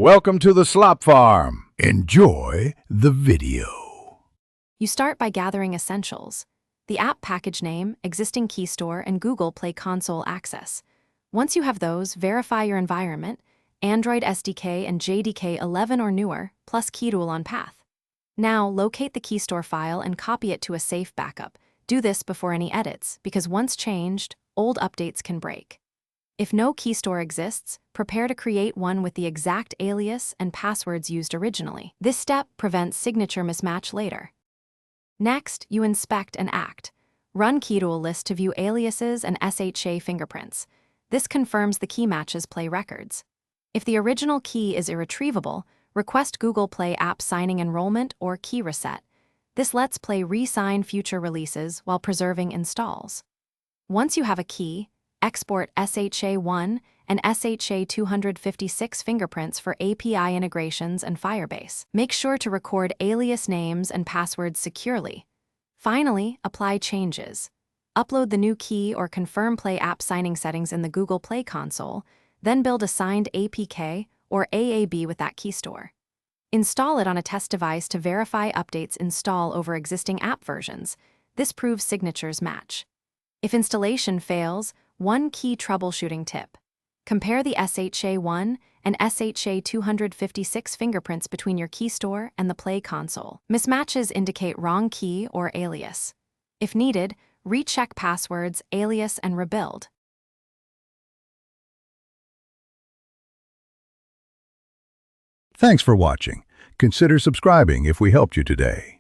Welcome to the Slop Farm. Enjoy the video. You start by gathering essentials: the app package name, existing key store, and Google Play console access. Once you have those, verify your environment, Android SDK and JDK 11 or newer, plus key tool on path. Now, locate the key store file and copy it to a safe backup. Do this before any edits, because once changed, old updates can break. If no key store exists, prepare to create one with the exact alias and passwords used originally. This step prevents signature mismatch later. Next, you inspect and act. Run keytool list to view aliases and SHA fingerprints. This confirms the key matches Play records. If the original key is irretrievable, request Google Play app signing enrollment or key reset. This lets Play re-sign future releases while preserving installs. Once you have a key, export SHA-1 and SHA-256 fingerprints for API integrations and Firebase. Make sure to record alias names and passwords securely. Finally, apply changes. Upload the new key or confirm Play app signing settings in the Google Play console, then build a signed APK or AAB with that key store. Install it on a test device to verify updates install over existing app versions. This proves signatures match. If installation fails, one key troubleshooting tip: compare the SHA-1 and SHA-256 fingerprints between your key store and the Play console. Mismatches indicate wrong key or alias. If needed, recheck passwords, alias, and rebuild. Thanks for watching. Consider subscribing if we helped you today.